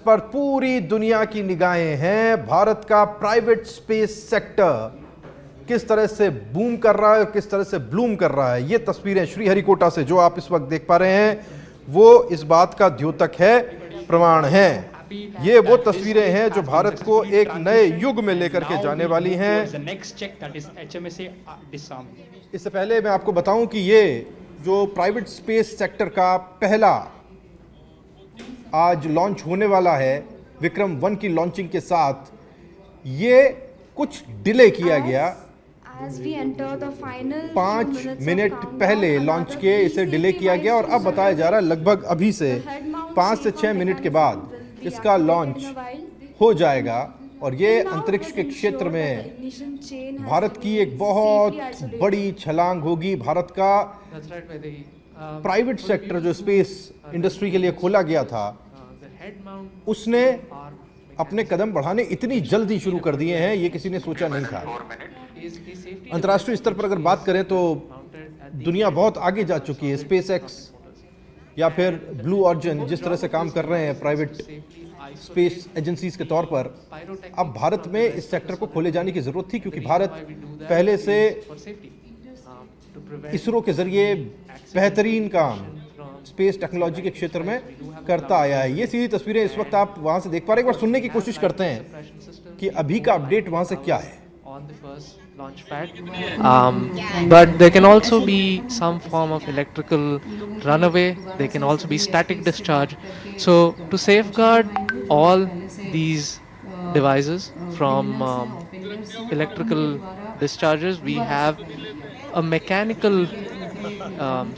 पर पूरी दुनिया की निगाहें हैं। भारत का प्राइवेट स्पेस सेक्टर किस तरह से बूम कर रहा है, किस तरह से ब्लूम कर रहा है। ये तस्वीरें श्रीहरिकोटा से जो आप इस वक्त देख पा रहे हैं, वो इस बात का द्योतक है, प्रमाण है। ये वो तस्वीरें हैं जो भारत को एक नए युग में लेकर के जाने वाली हैं। इससे पहले मैं आपको बताऊं कि ये जो प्राइवेट स्पेस सेक्टर का पहला आज लॉन्च होने वाला है, विक्रम 1 की लॉन्चिंग के साथ ये कुछ डिले किया गया। 5 मिनट पहले लॉन्च के इसे डिले किया गया और अब बताया जा रहा है लगभग अभी से 5 से 6 मिनट के बाद इसका लॉन्च हो जाएगा। और ये अंतरिक्ष के क्षेत्र में भारत की एक बहुत बड़ी छलांग होगी। भारत का प्राइवेट सेक्टर जो स्पेस इंडस्ट्री के लिए खोला गया था, उसने अपने कदम बढ़ाने इतनी जल्दी शुरू कर दिए हैं, ये किसी ने सोचा नहीं था। अंतर्राष्ट्रीय स्तर पर अगर बात करें तो दुनिया बहुत आगे जा चुकी है। स्पेस एक्स या फिर ब्लू ऑरिजिन जिस तरह से काम कर रहे हैं प्राइवेट स्पेस एजेंसीज के तौर पर, अब भारत में इस सेक्टर को खोले जाने की जरूरत थी, क्योंकि भारत पहले से इसरो के जरिए बेहतरीन काम स्पेस टेक्नोलॉजी के क्षेत्र में करता आया है। ये सीधी तस्वीरें इस वक्त आप वहां से देख पा रहे हैं। एक बार सुनने की कोशिश करते हैं कि अभी का अपडेट वहां से क्या है। launch pad, but there can also be some form of electrical runaway. There can also be static discharge. So to safeguard all these devices from electrical discharges, we have a mechanical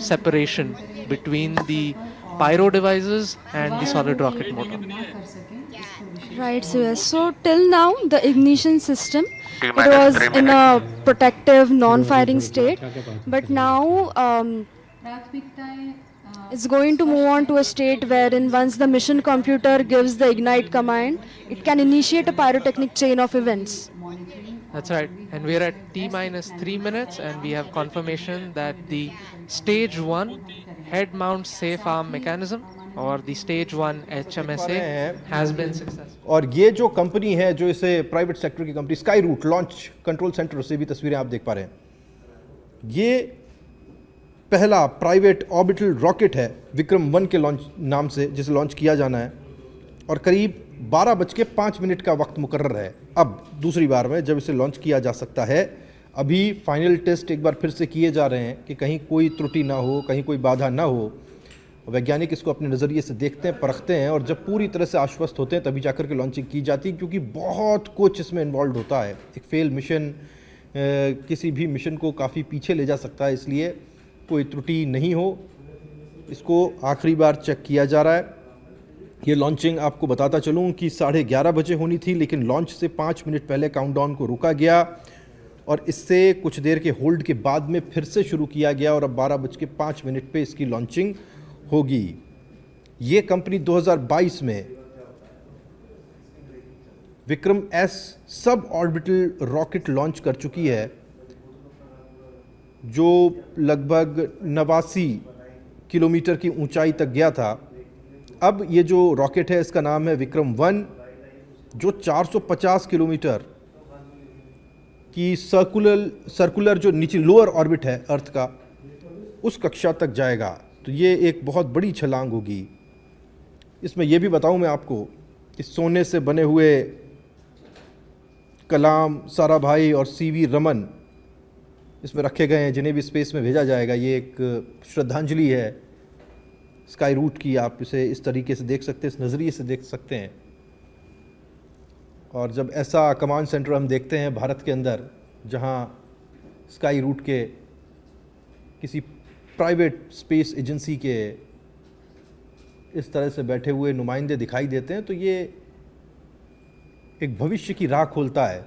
separation between the pyro devices and the solid rocket motor. Right, so till now the ignition system, it was in a protective non-firing state, but now it's going to move on to a state wherein once the mission computer gives the ignite command, it can initiate a pyrotechnic chain of events. That's right, and we're at T-minus 3 minutes, and we have confirmation that the stage 1 head mount safe arm mechanism और the stage 1 HMSA has been successful. और ये जो company है, जो इसे private sector की company Skyroot launch control centre से भी तस्वीरें आप देख पा रहे हैं, ये पहला प्राइवेट ऑर्बिटल रॉकेट है विक्रम 1 के लॉन्च नाम से, जिसे लॉन्च किया जाना है। और करीब 12:05 का वक्त मुकर्रर है अब दूसरी बार में जब इसे लॉन्च किया जा सकता है। अभी फाइनल टेस्ट एक बार फिर से किए जा रहे हैं कि कहीं कोई त्रुटि ना हो, कहीं कोई बाधा ना हो। वैज्ञानिक इसको अपने नज़रिए से देखते हैं, परखते हैं, और जब पूरी तरह से आश्वस्त होते हैं तभी जाकर के लॉन्चिंग की जाती है, क्योंकि बहुत कुछ इसमें इन्वॉल्व होता है। एक फेल मिशन किसी भी मिशन को काफ़ी पीछे ले जा सकता है, इसलिए कोई त्रुटि नहीं हो, इसको आखिरी बार चेक किया जा रहा है। ये लॉन्चिंग आपको बताता चलूँ कि 11:30 बजे होनी थी, लेकिन लॉन्च से 5 मिनट पहले काउंटडाउन को रोका गया और इससे कुछ देर के होल्ड के बाद में फिर से शुरू किया गया और अब 12:05 पे इसकी लॉन्चिंग होगी। ये कंपनी 2022 में Vikram S sub orbital rocket launch कर चुकी है, जो लगभग 89 किलोमीटर की ऊंचाई तक गया था। अब ये जो रॉकेट है इसका नाम है विक्रम 1, जो 450 किलोमीटर की सर्कुलर जो नीचे लोअर ऑर्बिट है अर्थ का, उस कक्षा तक जाएगा। तो ये एक बहुत बड़ी छलांग होगी। इसमें यह भी बताऊं मैं आपको कि सोने से बने हुए कलाम, साराभाई और सीवी रमन इसमें रखे गए हैं, जिन्हें भी स्पेस में भेजा जाएगा। ये एक श्रद्धांजलि है स्काई रूट की। आप इसे इस तरीके से देख सकते हैं, इस नज़रिए से देख सकते हैं। और जब ऐसा कमांड सेंटर हम देखते हैं भारत के अंदर, जहां स्काई रूट के किसी प्राइवेट स्पेस एजेंसी के इस तरह से बैठे हुए नुमाइंदे दिखाई देते हैं, तो ये एक भविष्य की राह खोलता है,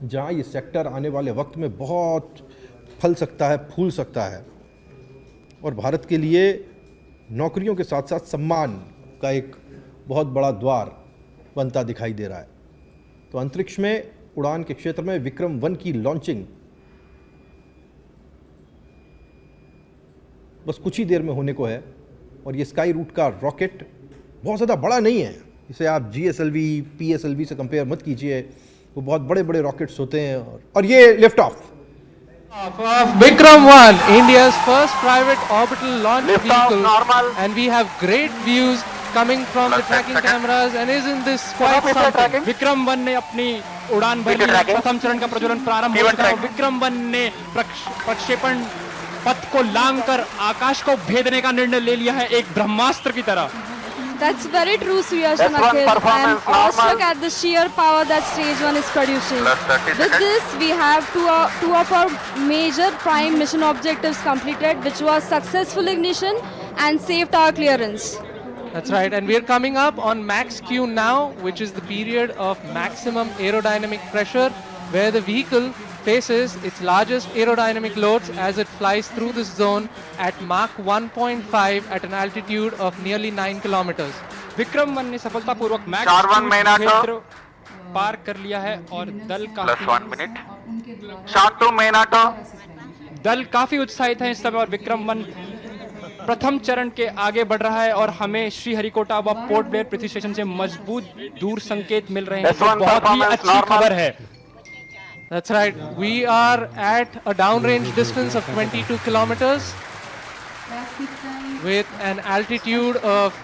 जहां ये सेक्टर आने वाले वक्त में बहुत फल सकता है, फूल सकता है और भारत के लिए नौकरियों के साथ साथ सम्मान का एक बहुत बड़ा द्वार बनता दिखाई दे रहा है। तो अंतरिक्ष में उड़ान के क्षेत्र में विक्रम 1 की लॉन्चिंग बस कुछ ही देर में होने को है और ये स्काई रूट का रॉकेट बहुत ज़्यादा बड़ा नहीं है, इसे आप GSLV PSLV से कंपेयर मत कीजिए, वो बहुत बड़े बड़े रॉकेट्स होते हैं। और ये lift off Of Vikram 1, India's first private orbital launch vehicle, and we have great views coming from the tracking cameras, and isn't this quite something? Vikram 1 ने अपनी उड़ान भरी, प्रथम चरण का प्रज्वलन प्रारंभ हो चुका है। विक्रम 1 ने प्रक्षेपण पथ को लांघकर आकाश को भेदने का निर्णय ले लिया है, एक ब्रह्मास्त्र की तरह। That's very true, Suyash and Akhil. I'm awestruck at the sheer power that Stage 1 is producing. With this, we have two of our major prime mission objectives completed, which was successful ignition and safe tower clearance. That's right, and we're coming up on max Q now, which is the period of maximum aerodynamic pressure, where the vehicle faces its largest aerodynamic loads as it flies through this zone at Mach 1.5 at an altitude of nearly 9 kilometers. Vikram 1 ने सफलतापूर्वक max क्षेत्र पार कर लिया है और दल काफी उत्साहित है इस समय, और विक्रम 1 प्रथम चरण के आगे बढ़ रहा है और हमें श्रीहरिकोटा व पोर्ट ब्लेयर पृथ्वी स्टेशन से मजबूत दूर संकेत मिल रहे हैं, बहुत ही अच्छी खबर है। That's right. We are at a downrange distance of 22 kilometers with an altitude of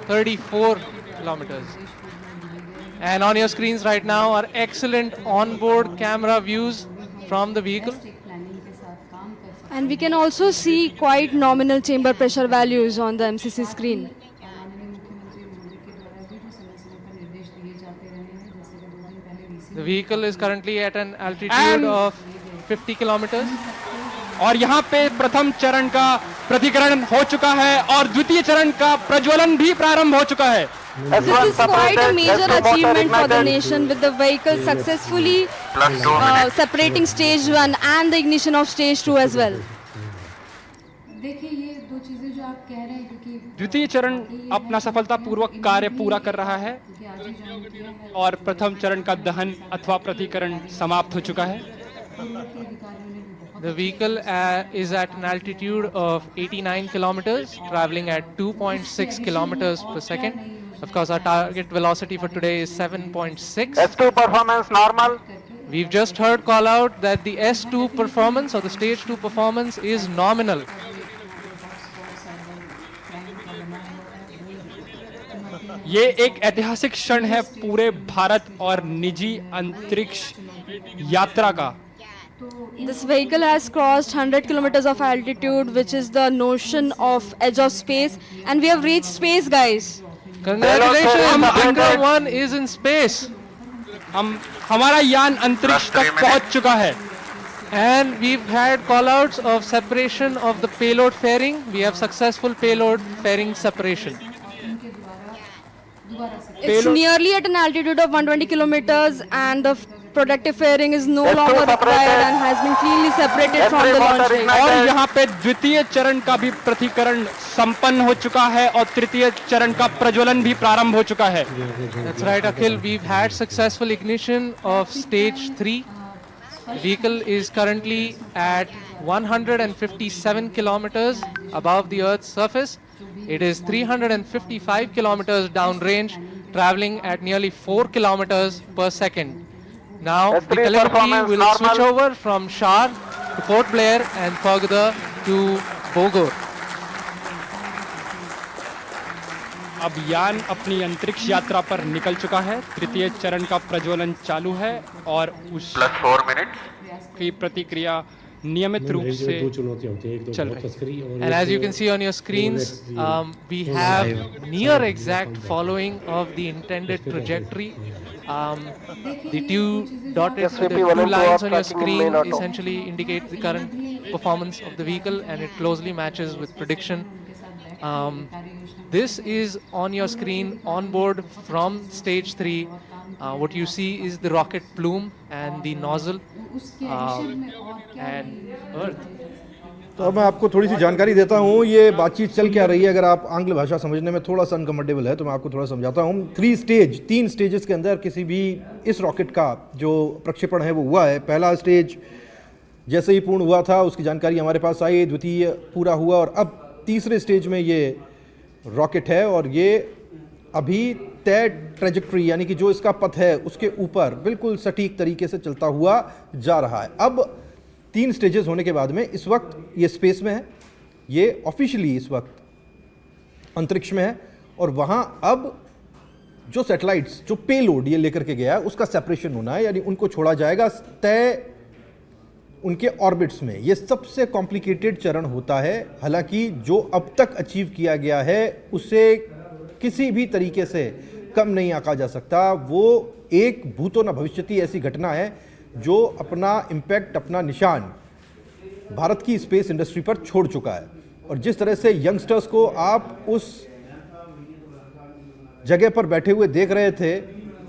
34 kilometers. And on your screens right now are excellent onboard camera views from the vehicle. And we can also see quite nominal chamber pressure values on the MCC screen. The vehicle is currently at an altitude of 50 kilometers. और यहाँ पे प्रथम चरण का प्रतिकरण हो चुका है और द्वितीय चरण का प्रज्वलन भी प्रारंभ हो चुका है। This is quite a major achievement for the nation, with the vehicle successfully separating stage 1 and the ignition of stage 2 as well. देखिए ये दो चीजें जो आप कह रहे हैं, क्योंकि द्वितीय चरण अपना सफलतापूर्वक कार्य पूरा कर रहा है और प्रथम चरण का दहन अथवा प्रतिकरण समाप्त हो चुका है। The vehicle is at an altitude of 89 kilometers, traveling at 2.6 kilometers per second. Of course, our target velocity for today is 7.6. S2 performance normal. We've just heard call out that the S2 performance or the stage 2 performance is nominal. ये एक ऐतिहासिक क्षण है पूरे भारत और निजी अंतरिक्ष यात्रा का। This vehicle has crossed 100 kilometers of altitude, which is the notion of edge of space, and we have reached space, guys. Congratulations, Vikram 1 is in space. हमारा यान अंतरिक्ष तक पहुंच चुका है। And we've had call-outs of separation of the payload fairing. We have successful payload fairing separation. It's nearly at an altitude of 120 kilometers, and the protective fairing is no longer required and has been cleanly separated from the launch vehicle. और यहाँ पे द्वितीय चरण का भी प्रतिकरण संपन्न हो चुका है और तृतीय चरण का प्रज्वलन भी प्रारंभ हो चुका है। That's right, Akhil. We've had successful ignition of stage 3. The vehicle is currently at 157 kilometers above the Earth's surface. It is 355 kilometers downrange, traveling at nearly 4 kilometers per second. Now, the telemetry will switch over from Shar to Port Blair and further to Bogor. अब यान अपनी अंतरिक्ष यात्रा पर निकल चुका है, तृतीय चरण का प्रज्वलन चालू है और उस की प्रतिक्रिया नियमित रूप से चल रही है। And as you can see on your screens, we have near exact following of the intended trajectory. The two lines on your screen essentially indicate the current performance of the vehicle, and it closely matches with prediction. This is on your screen on board from stage 3. What you see is the rocket plume and the nozzle and Earth. तो अब मैं आपको थोड़ी सी जानकारी देता हूँ ये बातचीत चल क्या रही है। अगर आप आंग्ल भाषा समझने में थोड़ा सा अनकम्फर्टेबल है तो मैं आपको थोड़ा समझाता हूँ। 3 स्टेजेस के अंदर किसी भी इस रॉकेट का जो प्रक्षेपण है वो हुआ है। पहला स्टेज जैसे ही पूर्ण हुआ था उसकी जानकारी हमारे पास आई, द्वितीय पूरा हुआ और अब तीसरे स्टेज में ये रॉकेट है और ये अभी तय ट्रेजेक्ट्री यानी कि जो इसका पथ है उसके ऊपर बिल्कुल सटीक तरीके से चलता हुआ जा रहा है। अब 3 स्टेजेस होने के बाद में इस वक्त ये स्पेस में है, ये ऑफिशियली इस वक्त अंतरिक्ष में है, और वहाँ अब जो सैटेलाइट्स जो पेलोड ये लेकर के गया है उसका सेपरेशन होना है, यानी उनको छोड़ा जाएगा तय उनके ऑर्बिट्स में। ये सबसे कॉम्प्लिकेटेड चरण होता है, हालांकि जो अब तक अचीव किया गया है उसे किसी भी तरीके से कम नहीं आंका जा सकता। वो एक भूतो न भविष्यति ऐसी घटना है जो अपना इम्पैक्ट, अपना निशान भारत की स्पेस इंडस्ट्री पर छोड़ चुका है। और जिस तरह से यंगस्टर्स को आप उस जगह पर बैठे हुए देख रहे थे,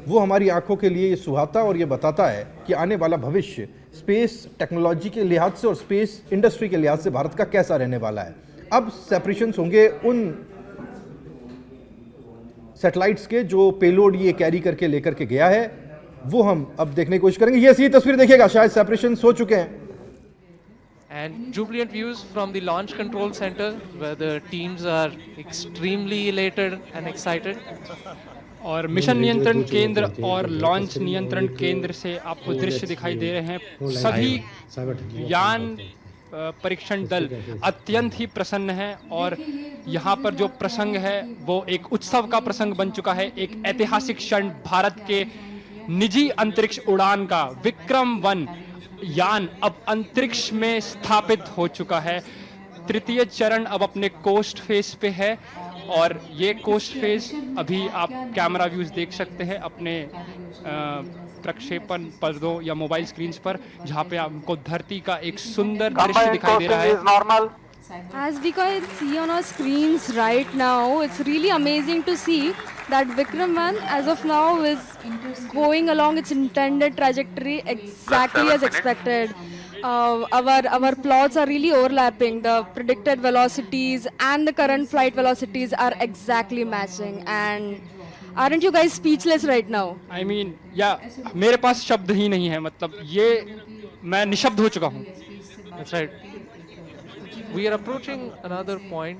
वो हमारी आंखों के लिए ये सुहाता और ये बताता है कि आने वाला भविष्य स्पेस टेक्नोलॉजी के लिहाज से और स्पेस इंडस्ट्री के लिहाज से भारत का कैसा रहने वाला है। अब सेपरेशंस होंगे उन सैटेलाइट्स के जो पेलोड ये कैरी करके लेकर के गया है, वो हम अब देखने की कोशिश करेंगे। ये ऐसी तस्वीर देखिएगा, शायद सेपरेशंस हो चुके हैं। And jubilant views from the launch control center where the teams are extremely elated and excited. और मिशन नियंत्रण केंद्र और लॉन्च नियंत्रण केंद्र से आपको दृश्य दिखाई दे रहे हैं। सभी यान परीक्षण दल अत्यंत ही प्रसन्न है, और यहाँ पर जो प्रसंग है वो एक उत्सव का प्रसंग बन चुका है। एक ऐतिहासिक क्षण भारत के निजी अंतरिक्ष उड़ान का विक्रम-1 यान अब अंतरिक्ष में स्थापित हो चुका है। तृतीय चरण अब अपने कोस्ट फेज पे है, और ये कोस्ट फेज अभी आप कैमरा व्यूज देख सकते हैं अपने प्रक्षेपण पर्दों या मोबाइल स्क्रीन्स पर, जहाँ पे आपको धरती का एक सुंदर दृश्य दिखाई दे रहा है। As we can see on our screens right now, it's really amazing to see that Vikram-1 as of now is going along its intended trajectory exactly as expected. Our plots are really overlapping. The predicted velocities and the current flight velocities are exactly matching. And aren't you guys speechless right now? I mean, मेरे पास शब्द ही नहीं है, मतलब ये मैं निशब्द हो चुका हूँ। That's right. We are approaching another point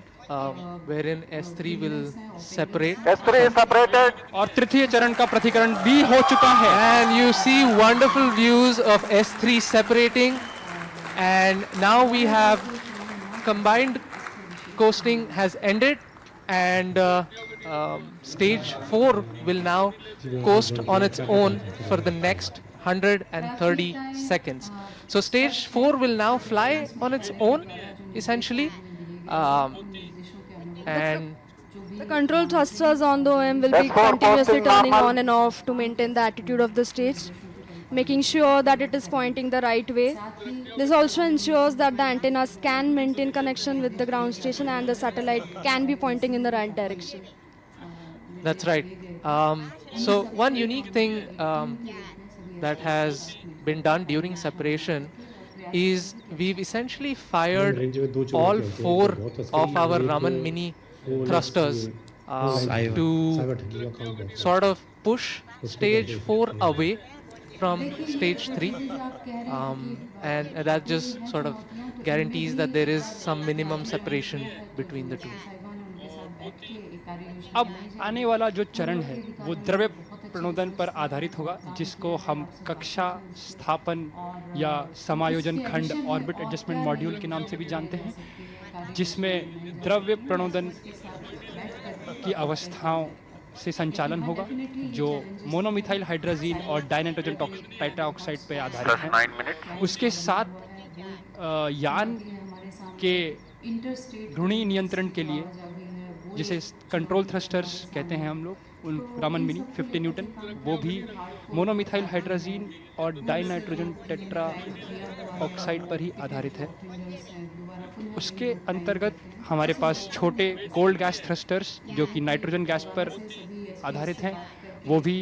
wherein S3 will separate. S3 is separated. और तृतीय चरण का प्रतिकरण भी हो चुका है। And you see wonderful views of S3 separating, and now we have combined coasting has ended, and stage 4 will now coast on its own for the next 130 seconds. So stage 4 will now fly on its own, essentially, and The control thrusters on the OM will be continuously turning on and off to maintain the attitude of the stage, making sure that it is pointing the right way. This also ensures that the antennas can maintain connection with the ground station and the satellite can be pointing in the right direction. that's right. So one unique thing that has been done during separation is we've essentially fired all 4 of our Raman Mini thrusters to sort of push stage 4 away from stage 3, and that just sort of guarantees that there is some minimum separation between the two. अब आने वाला जो चरण है वो द्रव्य प्रणोदन पर आधारित होगा, जिसको हम कक्षा स्थापन या समायोजन खंड ऑर्बिट एडजस्टमेंट मॉड्यूल के नाम से भी जानते हैं, जिसमें द्रव्य प्रणोदन की अवस्थाओं से संचालन होगा जो मोनोमिथाइल हाइड्रोजीन और डाइनाइट्रोजन टाइटाऑक्साइड पे आधारित है। उसके साथ यान के घूर्णी नियंत्रण के लिए, जिसे कंट्रोल थ्रस्टर्स कहते हैं हम लोग, उन रामन मिनी 50 न्यूटन, वो भी मोनोमिथाइल हाइड्रोजीन और डाइनाइट्रोजन टेट्रा ऑक्साइड पर ही आधारित है। उसके अंतर्गत हमारे पास छोटे कोल्ड गैस थ्रस्टर्स जो कि नाइट्रोजन गैस पर आधारित हैं, वो भी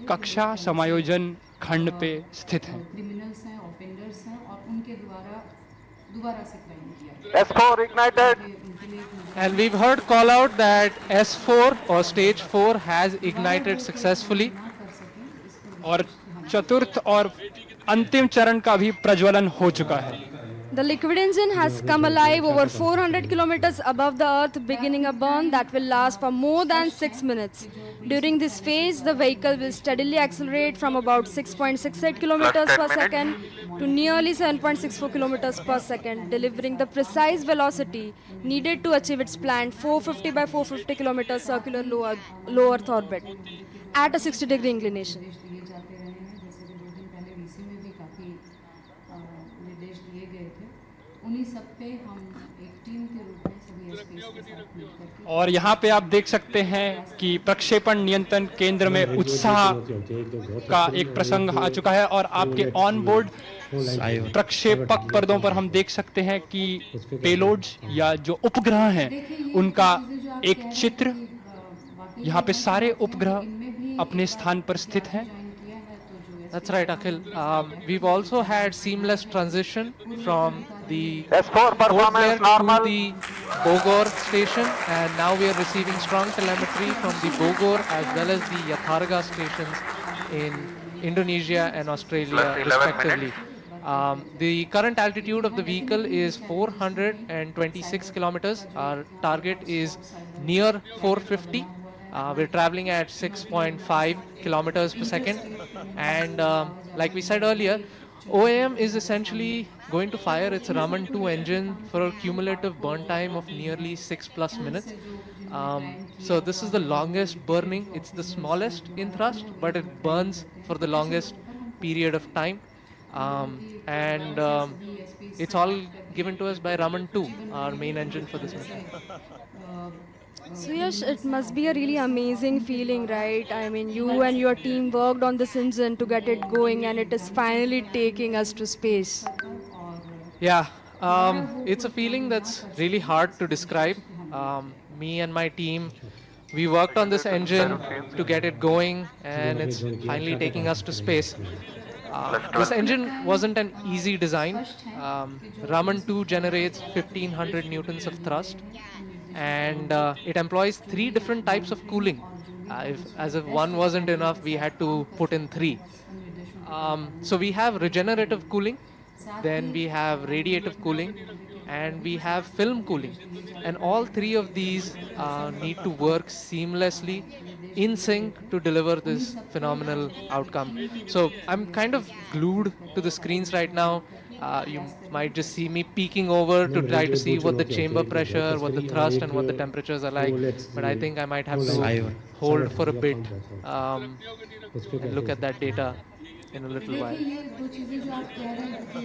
कक्षा समायोजन खंड पे स्थित हैं। S4 ignited. And we've heard call out that S4 or stage 4 has ignited successfully. और चतुर्थ और अंतिम चरण का भी प्रज्वलन हो चुका है। The liquid engine has come alive over 400 kilometers above the earth, beginning a burn that will last for more than 6 minutes. During this phase, the vehicle will steadily accelerate from about 6.68 kilometers per second to nearly 7.64 kilometers per second, delivering the precise velocity needed to achieve its planned 450 by 450 kilometers circular low Earth orbit at a 60-degree inclination. निर्देश दिए जाते रहे हैं, जैसे कि 2 दिन पहले VC में भी काफ़ी निर्देश दिए गए थे। उन्हीं सब पे हम एक टीम के रूप में सभी एसपीएस के साथ मिलकर के और यहाँ पे आप देख सकते हैं कि प्रक्षेपण नियंत्रण केंद्र में उत्साह का एक प्रसंग आ चुका है और आपके ऑन बोर्ड प्रक्षेपक पर्दों पर हम देख सकते हैं कि पेलोड्स या जो उपग्रह हैं उनका एक चित्र, यहाँ पे सारे उपग्रह अपने स्थान पर स्थित हैं। That's right, Akhil. We've also had seamless transition from the S4 Port Blair performance to normal. the Bogor station, and now we are receiving strong telemetry from the Bogor as well as the Yatharga stations in Indonesia and Australia, respectively. The current altitude of the vehicle is 426 kilometers. Our target is near 450. We're traveling at 6.5 kilometers per second, and like we said earlier, OAM is essentially going to fire its Raman 2 engine for a cumulative burn time of nearly 6+ minutes. So this is the longest burning. It's the smallest in thrust, but it burns for the longest period of time. And it's all given to us by Raman 2, our main engine for this mission. So Yash, it must be a really amazing feeling, right? I mean, you and your team worked on this engine to get it going, and it is finally taking us to space. Yeah, it's a feeling that's really hard to describe. Me and my team, we worked on this engine to get it going, and it's finally taking us to space. This engine wasn't an easy design. Raman 2 generates 1500 newtons of thrust, and it employs 3 different types of cooling. As if one wasn't enough, we had to put in 3. So we have regenerative cooling, then we have radiative cooling, and we have film cooling. And all 3 of these need to work seamlessly in sync to deliver this phenomenal outcome. So I'm kind of glued to the screens right now. You might just see me peeking over to try to see what the chamber pressure, what the thrust, and what the temperatures are like. But I think I might have to hold for a bit and look at that data in a little while. देखिए ये 2 चीज़ें जो आप कह रहे हैं कि